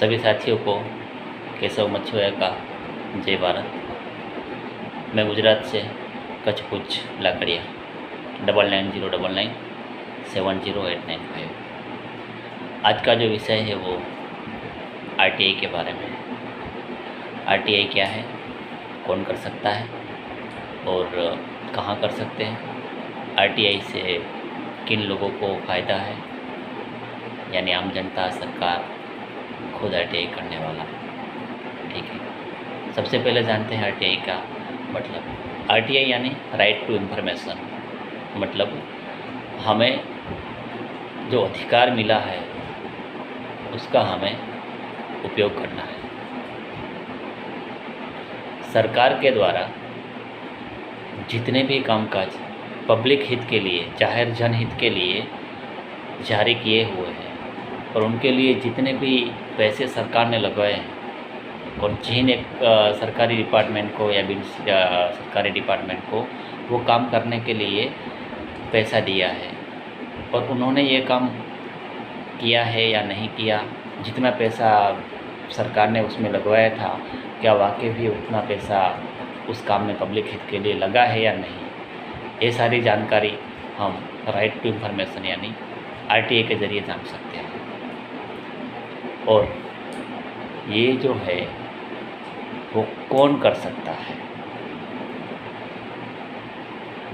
सभी साथियों को केशव मच्छुआ का जय भारत। मैं गुजरात से कच्छपुच लाकड़िया 9909970895। आज का जो विषय है वो आरटीआई के बारे में। आरटीआई क्या है, कौन कर सकता है और कहाँ कर सकते हैं, आरटीआई से किन लोगों को फ़ायदा है, यानी आम जनता, सरकार, खुद आरटीआई करने वाला। ठीक है, सबसे पहले जानते हैं आरटीआई का मतलब। आरटीआई यानी राइट टू इन्फॉर्मेशन, मतलब हमें जो अधिकार मिला है उसका हमें उपयोग करना है। सरकार के द्वारा जितने भी कामकाज पब्लिक हित के लिए, जाहिर जनहित के लिए जारी किए हुए हैं और उनके लिए जितने भी पैसे सरकार ने लगाए हैं और जिन एक सरकारी डिपार्टमेंट को या बिन सरकारी डिपार्टमेंट को वो काम करने के लिए पैसा दिया है और उन्होंने ये काम किया है या नहीं किया, जितना पैसा सरकार ने उसमें लगवाया था क्या वाकई भी उतना पैसा उस काम में पब्लिक हित के लिए लगा है या नहीं, ये सारी जानकारी हम राइट टू इन्फॉर्मेशन यानी आरटीआई के ज़रिए जान सकते हैं। और ये जो है वो कौन कर सकता है?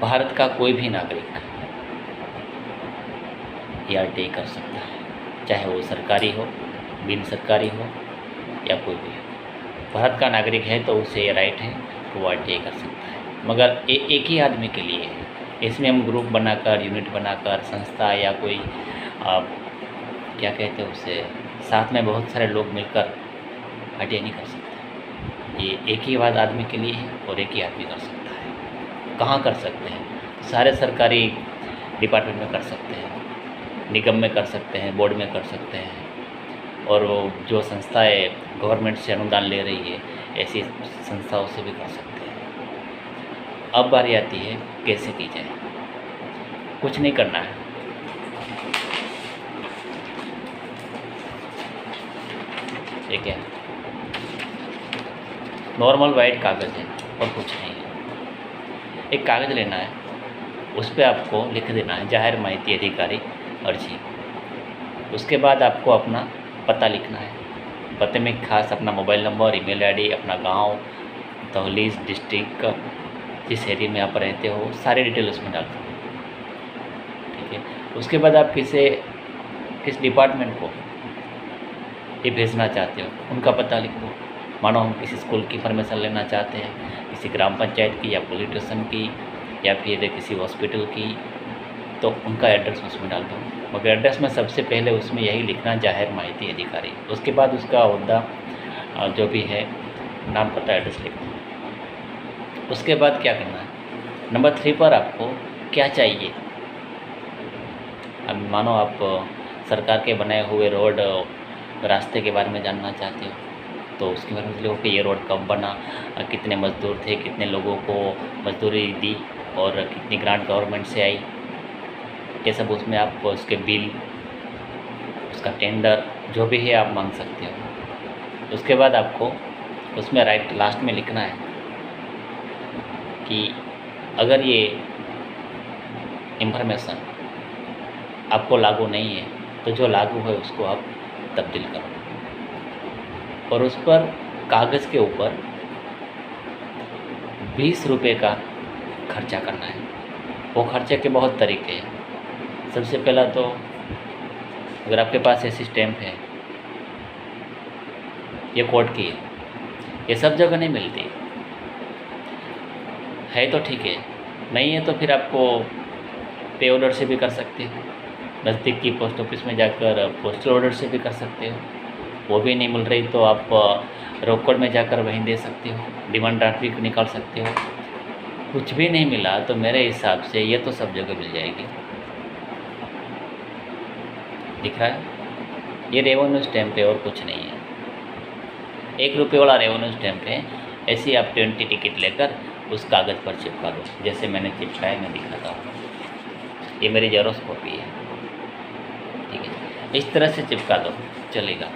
भारत का कोई भी नागरिक ये आरटीआई कर सकता है, चाहे वो सरकारी हो, बिन सरकारी हो या कोई भी हो। भारत का नागरिक है तो उसे ये राइट है कि वो आरटीआई कर सकता है, मगर एक ही आदमी के लिए है। इसमें हम ग्रुप बनाकर, यूनिट बनाकर, संस्था या कोई क्या कहते हैं उसे, साथ में बहुत सारे लोग मिलकर आरटीआई नहीं कर सकते। ये एक ही बात आदमी के लिए है और एक ही आदमी कर सकता है। कहाँ कर सकते हैं? सारे सरकारी डिपार्टमेंट में कर सकते हैं, निगम में कर सकते हैं, बोर्ड में कर सकते हैं, और वो जो संस्थाएं गवर्नमेंट से अनुदान ले रही है ऐसी संस्थाओं से भी कर सकते हैं। अब बारी आती है कैसे की जाए। कुछ नहीं करना है, ठीक है, नॉर्मल वाइट कागज़ है और कुछ नहीं है। एक कागज़ लेना है, उस पर आपको लिख देना है जाहिर माहिती अधिकारी अर्जी। उसके बाद आपको अपना पता लिखना है। पते में खास अपना मोबाइल नंबर, ईमेल आईडी, अपना गांव, तहसील, डिस्ट्रिक्ट, जिस एरिया में आप रहते हो, सारी डिटेल उसमें डाल दो। ठीक है, उसके बाद आप किस डिपार्टमेंट को ये भेजना चाहते हो उनका पता लिख दो। मानो हम किसी स्कूल की परमिशन लेना चाहते हैं, किसी ग्राम पंचायत की या पुलिस स्टेशन की या फिर किसी हॉस्पिटल की, तो उनका एड्रेस उसमें डाल दो। मगर एड्रेस में सबसे पहले उसमें यही लिखना जाहिर माहिती अधिकारी। उसके बाद उसका ओहदा जो भी है, नाम, पता, एड्रेस लिख दो। उसके बाद क्या करना है, नंबर 3 पर आपको क्या चाहिए। अब मानो आप सरकार के बनाए हुए रोड, रास्ते के बारे में जानना चाहते हो तो उसके बारे में लिखो कि ये रोड कब बना, कितने मज़दूर थे, कितने लोगों को मजदूरी दी और कितनी ग्रांट गवर्नमेंट से आई, ये सब उसमें आप उसके बिल, उसका टेंडर जो भी है आप मांग सकते हो। उसके बाद आपको उसमें राइट लास्ट में लिखना है कि अगर ये इंफॉर्मेशन आपको लागू नहीं है तो जो लागू है उसको आप तब्दील करो। और उस पर कागज़ के ऊपर 20 रुपये का खर्चा करना है। वो खर्चे के बहुत तरीके हैं। सबसे पहला तो अगर आपके पास ऐसी स्टैम्प है, ये कोर्ट की है, ये सब जगह नहीं मिलती है तो ठीक है, नहीं है तो फिर आपको पे ऑर्डर से भी कर सकते हो। नज़दीक की पोस्ट ऑफिस में जाकर पोस्टल ऑर्डर से भी कर सकते हो। वो भी नहीं मिल रही तो आप रोकड़ में जाकर वहीं दे सकते हो, डिमांड ड्राफ्ट भी निकाल सकते हो। कुछ भी नहीं मिला तो मेरे हिसाब से ये तो सब जगह मिल जाएगी। दिख रहा है, ये रेवेन्यू स्टैम्प है और कुछ नहीं है। 1 रुपये वाला रेवेन्यू स्टैम्प है। ऐसे आप 20 टिकट लेकर उस कागज़ पर चिपका दो, जैसे मैंने चिपकाया, मैं दिखाता हूँ। ये मेरी जेरोक्स कॉपी है, ठीक है, इस तरह से चिपका दो, चलेगा।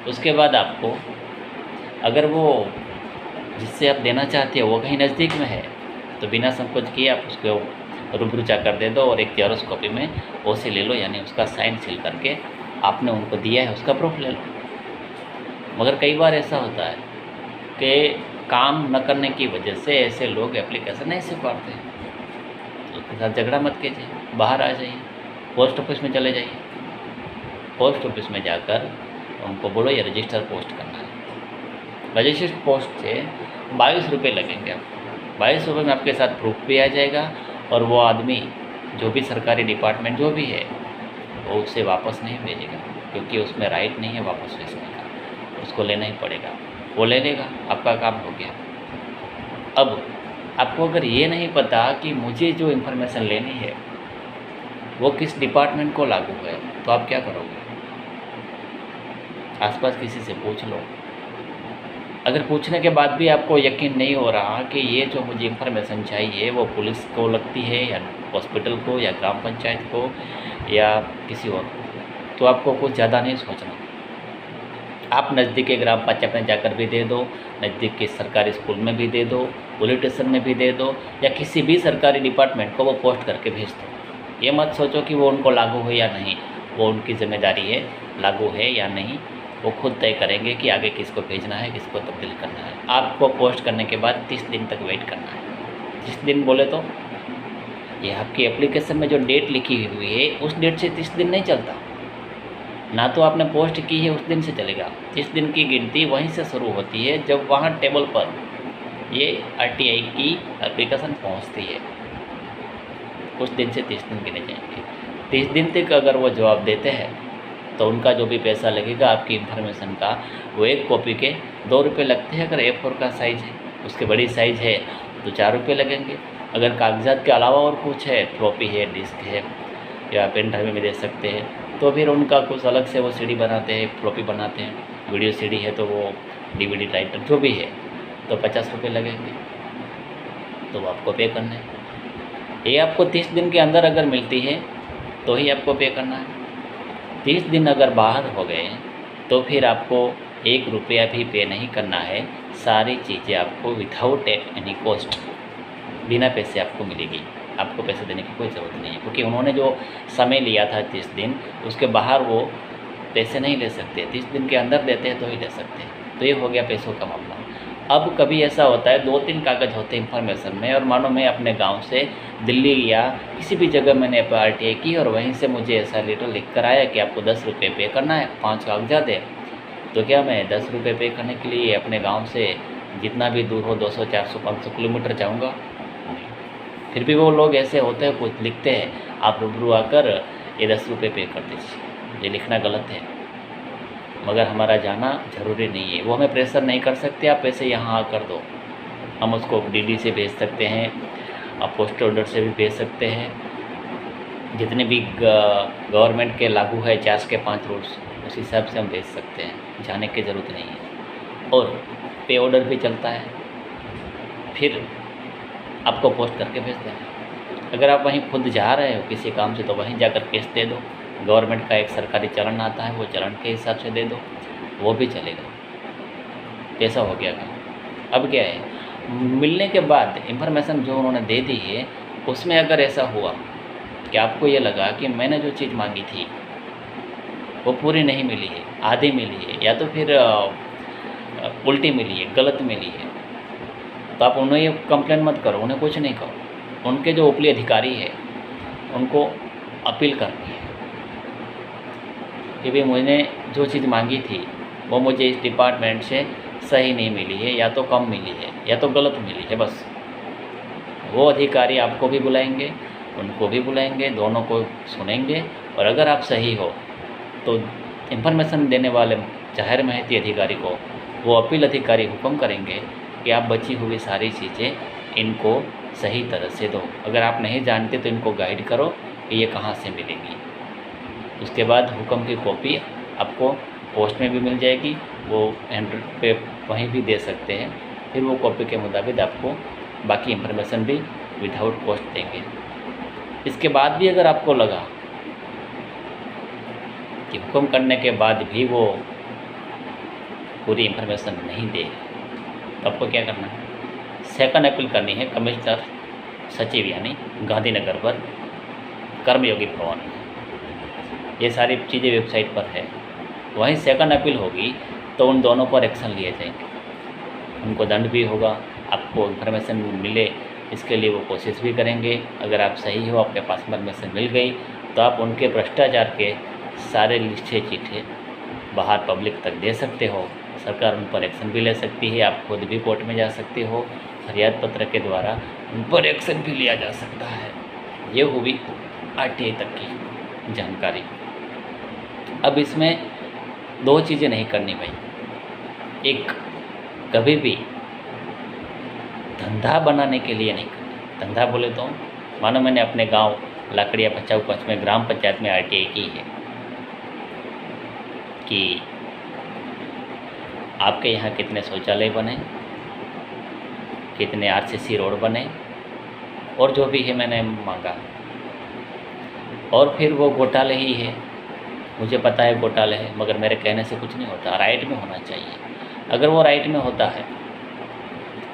उसके बाद आपको अगर वो जिससे आप देना चाहते हो वो कहीं नज़दीक में है तो बिना संकोच किए आप उसको रूबरू जाकर दे दो और एक जेरॉक्स कॉपी में ओसी ले लो, यानी उसका साइन सील करके आपने उनको दिया है उसका प्रूफ ले लो। मगर कई बार ऐसा होता है कि काम न करने की वजह से ऐसे लोग एप्लीकेशन नहीं स्वीकारते हैं, तो उसके साथ झगड़ा मत कीजिए, बाहर आ जाइए, पोस्ट ऑफिस में चले जाइए। पोस्ट ऑफिस में जाकर उनको बोलो ये रजिस्टर पोस्ट करना है। रजिस्टर पोस्ट से 22 रुपये लगेंगे आपको। 22 रुपये में आपके साथ प्रूफ भी आ जाएगा और वो आदमी जो भी सरकारी डिपार्टमेंट जो भी है वो उसे वापस नहीं भेजेगा, क्योंकि उसमें राइट नहीं है वापस भेजने का, उसको लेना ही पड़ेगा, वो ले लेगा, आपका काम हो गया। अब आपको अगर ये नहीं पता कि मुझे जो इन्फॉर्मेशन लेनी है वो किस डिपार्टमेंट को लागू है, तो आप क्या करोगे? आसपास किसी से पूछ लो। अगर पूछने के बाद भी आपको यकीन नहीं हो रहा कि ये जो मुझे इन्फॉर्मेशन चाहिए वो पुलिस को लगती है या हॉस्पिटल को या ग्राम पंचायत को या किसी और को, तो आपको कुछ ज़्यादा नहीं सोचना। आप नज़दीक के ग्राम पंचायत में जाकर भी दे दो, नज़दीक के सरकारी स्कूल में भी दे दो, पुलिस स्टेशन में भी दे दो, या किसी भी सरकारी डिपार्टमेंट को वो पोस्ट करके भेज दो। ये मत सोचो कि वो उनको लागू है या नहीं, वो उनकी जिम्मेदारी है, लागू है या नहीं वो खुद तय करेंगे कि आगे किसको भेजना है, किसको तब्दील करना है। आपको पोस्ट करने के बाद 30 दिन तक वेट करना है। 30 दिन बोले तो ये आपकी एप्लीकेशन में जो डेट लिखी हुई है उस डेट से 30 दिन नहीं चलता, ना तो आपने पोस्ट की है उस दिन से चलेगा। 30 दिन की गिनती वहीं से शुरू होती है जब वहाँ टेबल पर ये RTI की एप्लीकेशन पहुँचती है, उस दिन से 30 दिन गिने जाएंगे। 30 दिन तक अगर वो जवाब देते हैं तो उनका जो भी पैसा लगेगा आपकी इन्फॉर्मेशन का, वो एक कॉपी के 2 रुपये लगते हैं। अगर A4 का साइज़ है, उसके बड़ी साइज़ है तो 4 रुपये लगेंगे। अगर कागजात के अलावा और कुछ है, फ्लॉपी है, डिस्क है या पेन ड्राइव में दे सकते हैं, तो फिर उनका कुछ अलग से वो CD बनाते हैं, फ्लॉपी बनाते हैं। वीडियो CD है तो वो DVD राइटर जो भी है तो 50 रुपये लगेंगे, तो वो आपको पे करना है। ये आपको 30 दिन के अंदर अगर मिलती है तो ही आपको पे करना है। 30 दिन अगर बाहर हो गए तो फिर आपको 1 रुपया भी पे नहीं करना है। सारी चीज़ें आपको विदाउट एनी कॉस्ट, बिना पैसे आपको मिलेगी। आपको पैसे देने की कोई ज़रूरत नहीं है, क्योंकि उन्होंने जो समय लिया था 30 दिन, उसके बाहर वो पैसे नहीं ले सकते। 30 दिन के अंदर देते हैं तो ही ले सकते हैं। तो ये हो गया पैसों का मामला। अब कभी ऐसा होता है 2-3 कागज़ होते हैं इन्फॉर्मेशन में, और मानो मैं अपने गांव से दिल्ली या किसी भी जगह मैंने RTI की और वहीं से मुझे ऐसा लेटर लिख कर आया कि आपको 10 रुपये पे करना है, 5 कागजात है, तो क्या मैं 10 रुपये पे करने के लिए अपने गांव से जितना भी दूर हो 200, 400, 500 किलोमीटर जाऊँगा? फिर भी वो लोग ऐसे होते हैं, कुछ लिखते हैं, आप रूबरू आकर ये 10 रुपये पे कर दीजिए। ये लिखना गलत है, मगर हमारा जाना ज़रूरी नहीं है। वो हमें प्रेशर नहीं कर सकते, आप पैसे यहाँ आकर दो। हम उसको DD से भेज सकते हैं, आप पोस्ट ऑर्डर से भी भेज सकते हैं। जितने भी गवर्नमेंट के लागू है 4 के 5 रूल्स, उस हिसाब से हम भेज सकते हैं, जाने की ज़रूरत नहीं है। और पे ऑर्डर भी चलता है, फिर आपको पोस्ट करके भेज देना। अगर आप वहीं खुद जा रहे हो किसी काम से तो वहीं जाकर केस दे दो। गवर्नमेंट का एक सरकारी चलन आता है, वो चलन के हिसाब से दे दो, वो भी चलेगा। कैसा हो गया काम? अब क्या है, मिलने के बाद इन्फॉर्मेशन जो उन्होंने दे दी है उसमें अगर ऐसा हुआ कि आपको ये लगा कि मैंने जो चीज़ मांगी थी वो पूरी नहीं मिली है, आधी मिली है, या तो फिर उल्टी मिली है, गलत मिली है, तो आप उन्हें ये कंप्लेन मत करो, उन्हें कुछ नहीं करो। उनके जो ऊपरी अधिकारी है उनको अपील करनी है कि भाई मैंने जो चीज़ मांगी थी वो मुझे इस डिपार्टमेंट से सही नहीं मिली है, या तो कम मिली है या तो गलत मिली है। बस वो अधिकारी आपको भी बुलाएंगे, उनको भी बुलाएंगे, दोनों को सुनेंगे, और अगर आप सही हो तो इन्फॉर्मेशन देने वाले जाहिर महती अधिकारी को वो अपील अधिकारी हुक्म करेंगे कि आप बची हुई सारी चीज़ें इनको सही तरह से दो। अगर आप नहीं जानते तो इनको गाइड करो कि ये कहाँ से मिलेंगी। उसके बाद हुक्म की कॉपी आपको पोस्ट में भी मिल जाएगी, वो हैंड पे वहीं भी दे सकते हैं। फिर वो कॉपी के मुताबिक आपको बाकी इन्फॉर्मेशन भी विदाउट कॉस्ट देंगे। इसके बाद भी अगर आपको लगा कि हुक्म करने के बाद भी वो पूरी इन्फॉर्मेशन नहीं दे तो आपको क्या करना है, सेकंड अपील करनी है कमिश्नर सचिव यानी गांधीनगर पर, कर्मयोगी भवन। ये सारी चीज़ें वेबसाइट पर है। वहीं सेकंड अपील होगी तो उन दोनों पर एक्शन लिए जाएंगे, उनको दंड भी होगा, आपको इन्फॉर्मेशन मिले इसके लिए वो कोशिश भी करेंगे। अगर आप सही हो, आपके पास इन्फॉर्मेशन मिल गई तो आप उनके भ्रष्टाचार के सारे लिस्टे चीठे बाहर पब्लिक तक दे सकते हो। सरकार उन पर एक्शन भी ले सकती है, आप खुद भी कोर्ट में जा सकते हो, फरियाद पत्र के द्वारा उन पर एक्शन भी लिया जा सकता है। ये हुई आरटीआई तक की जानकारी। अब इसमें दो चीज़ें नहीं करनी भाई। एक, कभी भी धंधा बनाने के लिए नहीं करनी। धंधा बोले तो मानो मैंने अपने गांव लाकड़िया बचाऊ पक्ष में ग्राम पंचायत में आरटीआई की है कि आपके यहाँ कितने शौचालय बने, कितने आरसीसी रोड बने, और जो भी है मैंने मांगा। और फिर वो घोटाले ही है, मुझे पता है घोटाले है, मगर मेरे कहने से कुछ नहीं होता, राइट में होना चाहिए। अगर वो राइट में होता है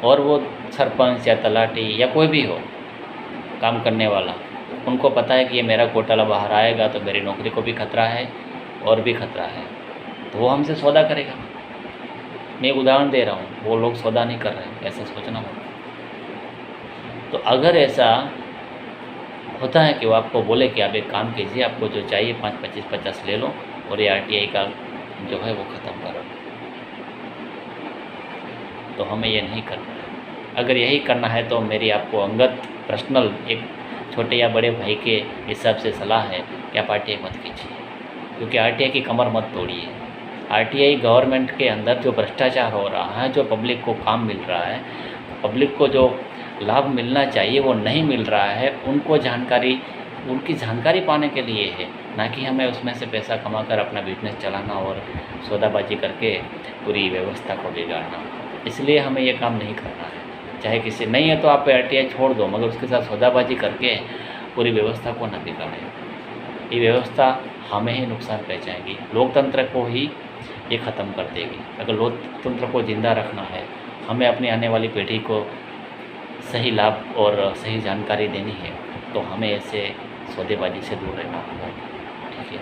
और वो सरपंच या तलाटी या कोई भी हो काम करने वाला, उनको पता है कि ये मेरा घोटाला बाहर आएगा तो मेरी नौकरी को भी खतरा है और भी खतरा है, तो वो हमसे सौदा करेगा। मैं एक उदाहरण दे रहा हूँ, वो लोग सौदा नहीं कर रहे हैं, ऐसा सोचना होगा। तो अगर ऐसा होता है कि वो आपको बोले कि आप एक काम कीजिए, आपको जो चाहिए 5, 25, 50 ले लो और ये आरटीआई का जो है वो ख़त्म करो, तो हमें ये नहीं करना है। अगर यही करना है तो मेरी आपको अंगत पर्सनल एक छोटे या बड़े भाई के हिसाब से सलाह है कि आप आरटीआई मत कीजिए, क्योंकि आरटीआई की कमर मत तोड़िए। आरटीआई गवर्नमेंट के अंदर जो भ्रष्टाचार हो रहा है, जो पब्लिक को काम मिल रहा है, पब्लिक को जो लाभ मिलना चाहिए वो नहीं मिल रहा है, उनको जानकारी, उनकी जानकारी पाने के लिए है, ना कि हमें उसमें से पैसा कमाकर अपना बिजनेस चलाना और सौदाबाजी करके पूरी व्यवस्था को बिगाड़ना। इसलिए हमें ये काम नहीं करना है। चाहे किसी नहीं है तो आप आरटीआई छोड़ दो, मगर उसके साथ सौदाबाजी करके पूरी व्यवस्था को ना बिगाड़ें। ये व्यवस्था हमें ही नुकसान पहुंचाएगी, लोकतंत्र को ही ये ख़त्म कर देगी। अगर लोकतंत्र को ज़िंदा रखना है, हमें अपनी आने वाली पीढ़ी को सही लाभ और सही जानकारी देनी है, तो हमें ऐसे सौदेबाजी से दूर रहना होगा, ठीक है।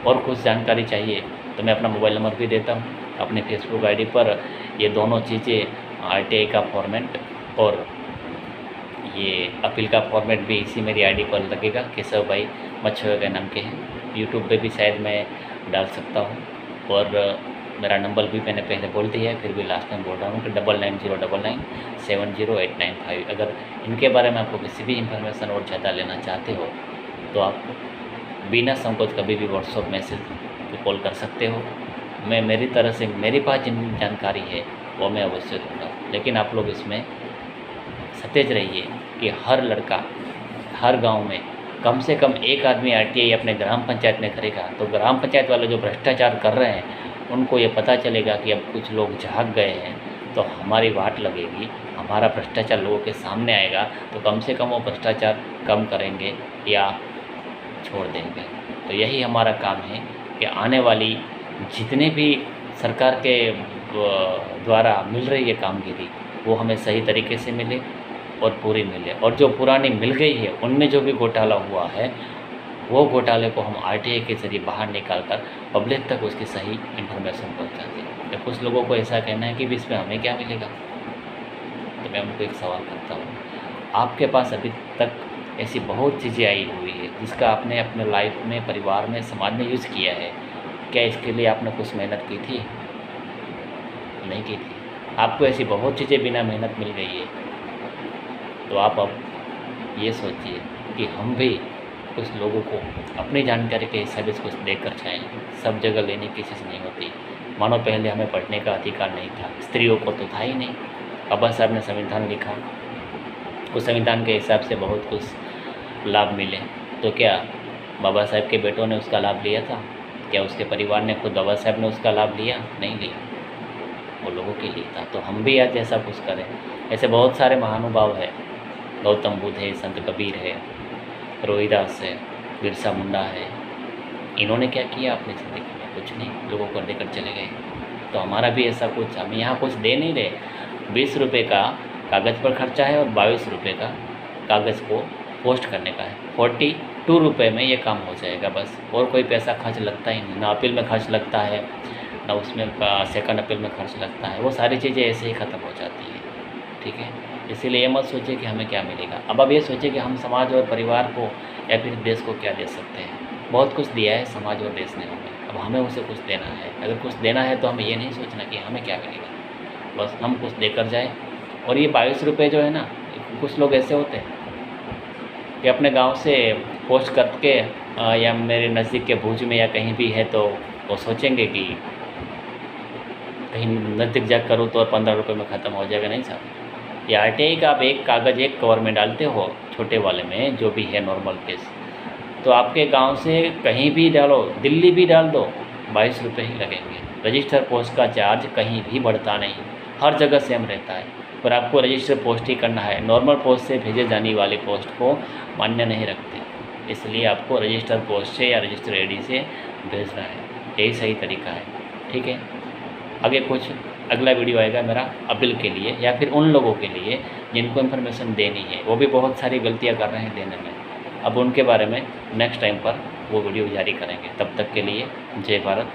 और कुछ जानकारी चाहिए तो मैं अपना मोबाइल नंबर भी देता हूँ, अपने फेसबुक आईडी पर ये दोनों चीज़ें, आरटीआई का फॉर्मेट और ये अपील का फॉर्मेट भी इसी मेरी आईडी पर लगेगा, केशव भाई मच्छर के नाम के हैं। यूट्यूब पे भी शायद मैं डाल सकता हूँ, और मेरा नंबर भी मैंने पहले बोल दिया है, फिर भी लास्ट में बोल रहा हूँ कि 9909970895। अगर इनके बारे में आपको किसी भी इंफॉर्मेशन और ज़्यादा लेना चाहते हो तो आप बिना संकोच कभी भी व्हाट्सएप मैसेज पे कॉल कर सकते हो। मैं मेरी तरह से मेरे पास जितनी जानकारी है वो मैं अवश्य दूँगा, लेकिन आप लोग इसमें सतेज रहिए कि हर लड़का हर गांव में कम से कम एक आदमी आरटीआई अपने ग्राम पंचायत में करेगा, तो ग्राम पंचायत वाले जो भ्रष्टाचार कर रहे हैं उनको ये पता चलेगा कि अब कुछ लोग जाग गए हैं, तो हमारी वाट लगेगी, हमारा भ्रष्टाचार लोगों के सामने आएगा, तो कम से कम वो भ्रष्टाचार कम करेंगे या छोड़ देंगे। तो यही हमारा काम है कि आने वाली जितने भी सरकार के द्वारा मिल रही है कामगिरी, वो हमें सही तरीके से मिले और पूरी मिले, और जो पुरानी मिल गई है उनमें जो भी घोटाला हुआ है वो घोटाले को हम आरटीआई के ज़रिए बाहर निकाल कर पब्लिक तक उसकी सही इन्फॉर्मेशन पहुँचा दें। तो कुछ लोगों को ऐसा कहना है कि भी इसमें हमें क्या मिलेगा, तो मैं उनको एक सवाल करता हूँ, आपके पास अभी तक ऐसी बहुत चीज़ें आई हुई है जिसका आपने अपने लाइफ में, परिवार में, समाज में यूज़ किया है, क्या इसके लिए आपने कुछ मेहनत की थी? नहीं की थी। आपको ऐसी बहुत चीज़ें बिना मेहनत मिल गई है, तो आप अब ये सोचिए कि हम भी कुछ लोगों को अपनी जानकारी के हिसाब से कुछ देकर जाएँ। सब जगह लेने की चीज़ नहीं होती। मानो पहले हमें पढ़ने का अधिकार नहीं था, स्त्रियों को तो था ही नहीं। बाबा साहब ने संविधान लिखा, उस संविधान के हिसाब से बहुत कुछ लाभ मिले, तो क्या बाबा साहब के बेटों ने उसका लाभ लिया था? क्या उसके परिवार ने, खुद बाबा साहब ने उसका लाभ लिया? नहीं लिया, वो लोगों के लिए था। तो हम भी आज ऐसा कुछ करें। ऐसे बहुत सारे महानुभाव हैं, गौतम बुद्ध है, संत कबीर है, रोहिदास है, बिरसा मुंडा है। इन्होंने क्या किया अपनी ज़िंदगी में? कुछ नहीं, लोगों को लेकर चले गए। तो हमारा भी ऐसा कुछ, हम यहाँ कुछ दे नहीं रहे। 20 रुपये का कागज़ पर खर्चा है और 22 रुपये का कागज़ को पोस्ट करने का है। 42 रुपये में ये काम हो जाएगा बस, और कोई पैसा खर्च लगता ही नहीं, ना अपील में खर्च लगता है, ना उसमें सेकंड अपील में खर्च लगता है। वो सारी चीज़ें ऐसे ही ख़त्म हो जाती हैं, ठीक है। इसीलिए ये मत सोचिए कि हमें क्या मिलेगा। अब आप ये सोचिए कि हम समाज और परिवार को या फिर देश को क्या दे सकते हैं। बहुत कुछ दिया है समाज और देश ने हमें, अब हमें उसे कुछ देना है। अगर कुछ देना है तो हमें ये नहीं सोचना कि हमें क्या मिलेगा, बस हम कुछ देकर जाएँ। और ये 22 रुपये जो है ना, कुछ लोग ऐसे होते हैं कि अपने गांव से पोस्ट करके या मेरे नज़दीक के भुज में या कहीं भी है तो वो सोचेंगे कि कहीं नज़दीक जा करूँ तो 15 रुपये में ख़त्म हो जाएगा। नहीं साहब, ये RTI का आप एक कागज़ एक कवर में डालते हो, छोटे वाले में जो भी है नॉर्मल केस, तो आपके गांव से कहीं भी डालो, दिल्ली भी डाल दो, 22 रुपये ही लगेंगे। रजिस्टर पोस्ट का चार्ज कहीं भी बढ़ता नहीं, हर जगह सेम रहता है। पर आपको रजिस्टर पोस्ट ही करना है, नॉर्मल पोस्ट से भेजे जाने वाली पोस्ट को मान्य नहीं रखते, इसलिए आपको रजिस्टर पोस्ट से या रजिस्टर ID से भेजना है, यही सही तरीका है, ठीक है। आगे कुछ अगला वीडियो आएगा मेरा अपील के लिए या फिर उन लोगों के लिए जिनको इन्फॉर्मेशन देनी है, वो भी बहुत सारी गलतियाँ कर रहे हैं देने में। अब उनके बारे में नेक्स्ट टाइम पर वो वीडियो जारी करेंगे। तब तक के लिए जय भारत।